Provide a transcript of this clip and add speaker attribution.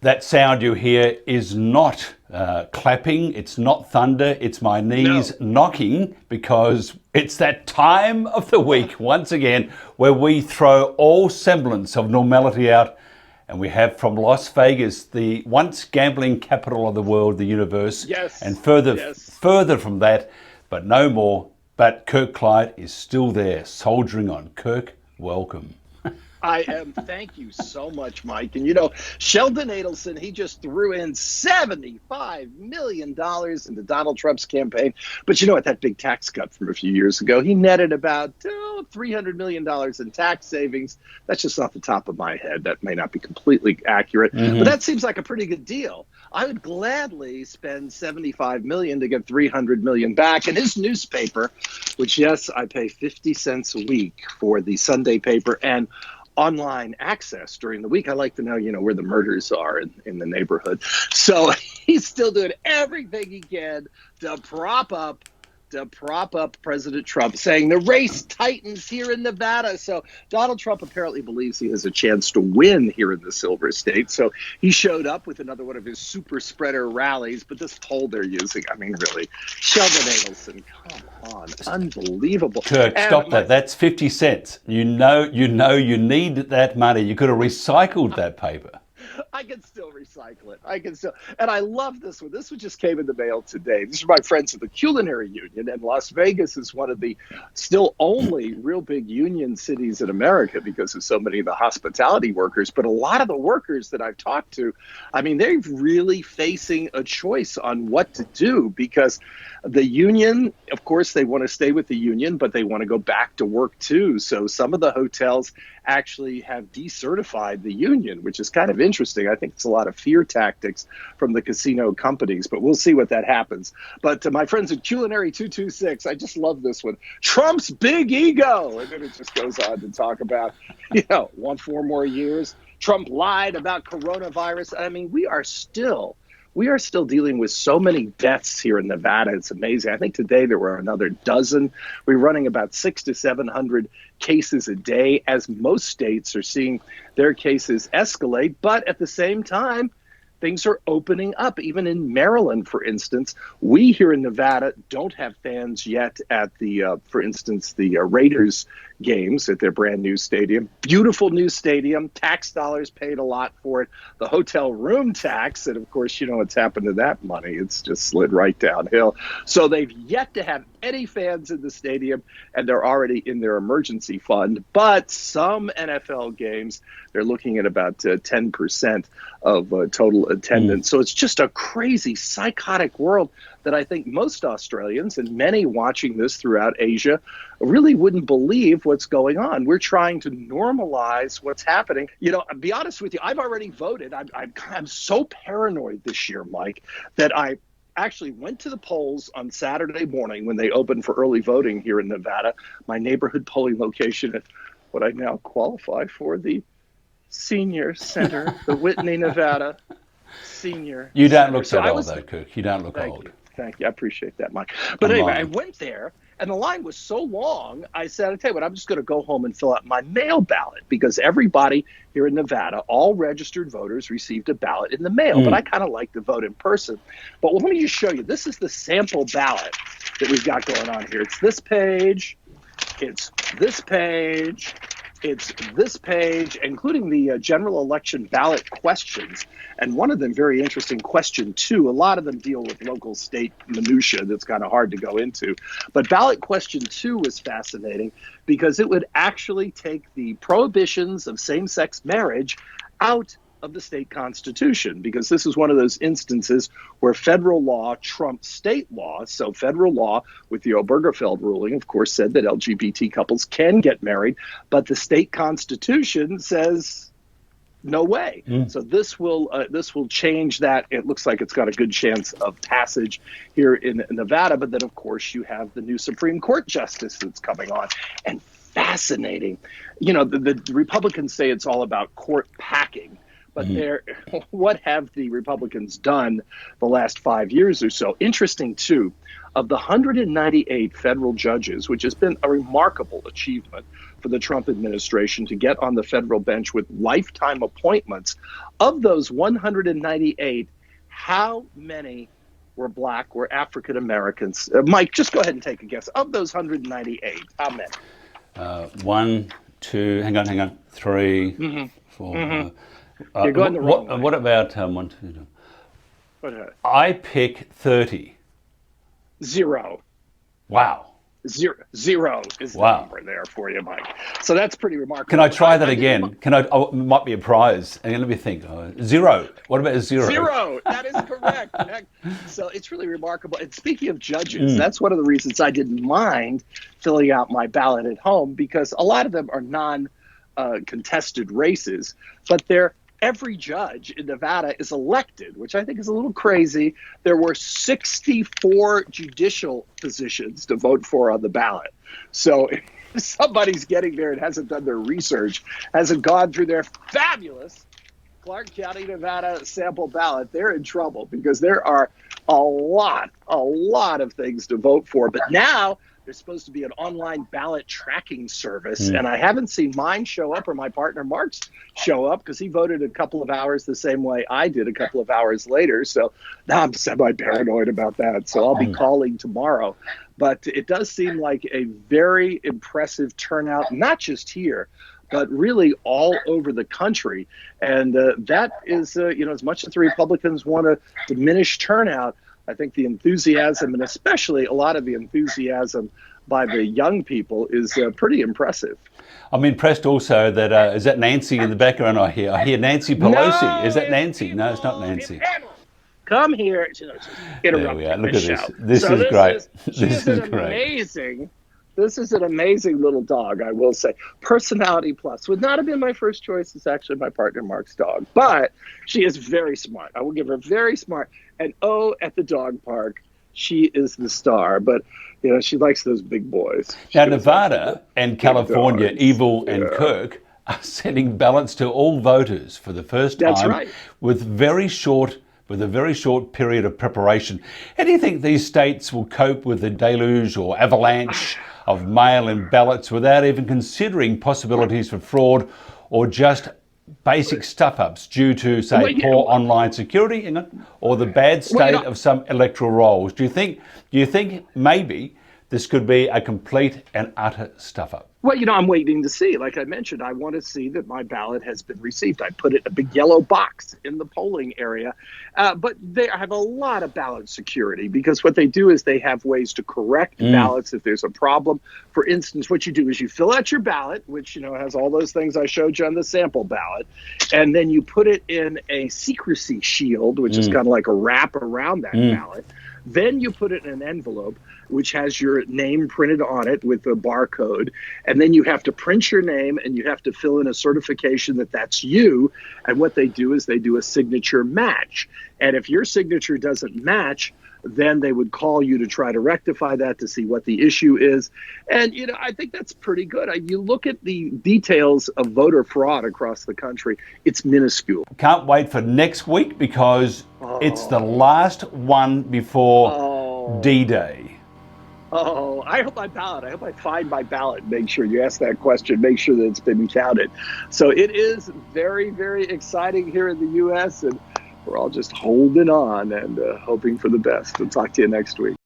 Speaker 1: That sound you hear is not clapping, it's not thunder, it's my knees knocking, because it's that time of the week, once again, where we throw all semblance of normality out. And we have from Las Vegas, the once gambling capital of the world, the universe, and further from that, but no more. But Kirk Clyatt is still there, soldiering on. Kirk, welcome.
Speaker 2: I am. Thank you so much, Mike. And, you know, Sheldon Adelson, he just threw in $75 million into Donald Trump's campaign. But you know what? That big tax cut from a few years ago, he netted about $300 million in tax savings. That's just off the top of my head. That may not be completely accurate, but that seems like a pretty good deal. I would gladly spend $75 million to get $300 million back. And his newspaper, which, yes, I pay 50 cents a week for the Sunday paper and online access during the week. I like to know, you know, where the murders are in the neighborhood. So he's still doing everything he can to prop up President Trump, saying the race tightens here in Nevada. So Donald Trump apparently believes he has a chance to win here in the Silver State. So he showed up with another one of his super spreader rallies. But this poll they're using, I mean, really, Sheldon Adelson, come on, unbelievable.
Speaker 1: Kirk, stop that. That's 50 cents. You know you need that money. You could have recycled that paper.
Speaker 2: I can still recycle it. And I love this one. This one just came in the mail today. These are my friends at the Culinary Union, and Las Vegas is one of the still only real big union cities in America because of so many of the hospitality workers. But a lot of the workers that I've talked to, I mean, they're really facing a choice on what to do, because the union, of course, they want to stay with the union, but they want to go back to work too. So some of the hotels actually have decertified the union, which is kind of interesting. I think it's a lot of fear tactics from the casino companies, but we'll see what that happens. But to my friends at Culinary 226, I just love this one. Trump's big ego. And then it just goes on to talk about, want 4 more years. Trump lied about coronavirus. I mean, we are still dealing with so many deaths here in Nevada. It's amazing. I think today there were another dozen. We're running about 600 to 700 cases a day, as most states are seeing their cases escalate. But at the same time, things are opening up. Even in Maryland, for instance, we here in Nevada don't have fans yet at the, for instance, the Raiders games at their brand new stadium. Beautiful new stadium, tax dollars paid a lot for it. The hotel room tax, and of course, you know what's happened to that money. It's just slid right downhill. So they've yet to have any fans in the stadium, and they're already in their emergency fund. But some NFL games, they're looking at about 10% of total attendance. So it's just a crazy, psychotic world that I think most Australians and many watching this throughout Asia really wouldn't believe what's going on. We're trying to normalize what's happening. You know, I'll be honest with you, I've already voted. I'm so paranoid this year, Mike, that I actually went to the polls on Saturday morning when they opened for early voting here in Nevada, my neighborhood polling location at what I now qualify for, the Senior Center, the Whitney, Nevada Senior
Speaker 1: You don't
Speaker 2: Center.
Speaker 1: look that old, though, Kirk. You don't look old.
Speaker 2: Thank you. I appreciate that, Mike. But anyway, I went there, and the line was so long, I said, I'll tell you what, I'm just going to go home and fill out my mail ballot, because everybody here in Nevada, all registered voters, received a ballot in the mail. But I kind of like to vote in person. But let me just show you. This is the sample ballot that we've got going on here. It's this page. It's this page. It's this page, including the general election ballot questions. And one of them, very interesting, question 2. A lot of them deal with local state minutia that's kind of hard to go into. But ballot question 2 was fascinating because it would actually take the prohibitions of same-sex marriage out of the state constitution, because this is one of those instances where federal law trumps state law. So federal law, with the Obergefell ruling, of course, said that LGBT couples can get married, but the state constitution says no way. So this will change that. It looks like it's got a good chance of passage here in Nevada. But then, of course, you have the new Supreme Court justice that's coming on. And fascinating, you know, the Republicans say it's all about court packing. But what have the Republicans done the last 5 years or so? Interesting, too, of the 198 federal judges, which has been a remarkable achievement, for the Trump administration to get on the federal bench with lifetime appointments. Of those 198, how many were black, were African Americans? Mike, just go ahead and take a guess. Of those 198, how many?
Speaker 1: 1, 2, hang on, 3, 4.
Speaker 2: You're going the wrong way.
Speaker 1: What about 1, 2?
Speaker 2: What,
Speaker 1: I pick 30.
Speaker 2: 0.
Speaker 1: Wow.
Speaker 2: Zero is the number there for you, Mike. So that's pretty remarkable.
Speaker 1: Can I try that again? Can I? Oh, it might be a prize. And let me think. 0. What about 0?
Speaker 2: 0. That is correct. So it's really remarkable. And speaking of judges, that's one of the reasons I didn't mind filling out my ballot at home, because a lot of them are non-contested races, but every judge in Nevada is elected, which I think is a little crazy. There were 64 judicial positions to vote for on the ballot. So if somebody's getting there and hasn't done their research, hasn't gone through their fabulous Clark County, Nevada sample ballot, they're in trouble, because there are a lot of things to vote for. But now there's supposed to be an online ballot tracking service, and I haven't seen mine show up or my partner Mark's show up, because he voted a couple of hours the same way I did a couple of hours later. So now I'm semi-paranoid about that. So I'll be calling tomorrow. But it does seem like a very impressive turnout, not just here, but really all over the country. And that is, as much as the Republicans want to diminish turnout, I think the enthusiasm, and especially a lot of the enthusiasm by the young people, is pretty impressive.
Speaker 1: I'm impressed also that, is that Nancy in the background I hear? I hear Nancy Pelosi.
Speaker 2: No,
Speaker 1: is that Nancy? No, it's not Nancy.
Speaker 2: Come here.
Speaker 1: There we are. Look at this. This is great. This is
Speaker 2: great. This is an amazing little dog, I will say. Personality plus. Would not have been my first choice. It's actually my partner Mark's dog. But she is very smart. I will give her very smart. And at the dog park, she is the star. But, she likes those big boys.
Speaker 1: Now, Nevada and California, Evil and Kirk, are sending ballots to all voters for the first time.
Speaker 2: That's right.
Speaker 1: With a very short period of preparation. How do you think these states will cope with the deluge or avalanche of mail-in ballots without even considering possibilities for fraud or just basic stuff-ups due to, say, poor online security, or the bad state of some electoral rolls? Do you think maybe this could be a complete and utter stuff-up?
Speaker 2: Well, I'm waiting to see. Like I mentioned, I want to see that my ballot has been received. I put it in a big yellow box in the polling area. But they have a lot of ballot security, because what they do is they have ways to correct ballots if there's a problem. For instance, what you do is you fill out your ballot, which, has all those things I showed you on the sample ballot, and then you put it in a secrecy shield, which is kind of like a wrap around that ballot. Then you put it in an envelope, which has your name printed on it with a barcode. And then you have to print your name, and you have to fill in a certification that that's you. And what they do is they do a signature match. And if your signature doesn't match, then they would call you to try to rectify that, to see what the issue is. And, I think that's pretty good. You look at the details of voter fraud across the country, it's minuscule.
Speaker 1: Can't wait for next week, because it's the last one before D-Day.
Speaker 2: I hope I find my ballot. Make sure you ask that question. Make sure that it's been counted. So it is very, very exciting here in the U.S., and we're all just holding on and hoping for the best. We'll talk to you next week.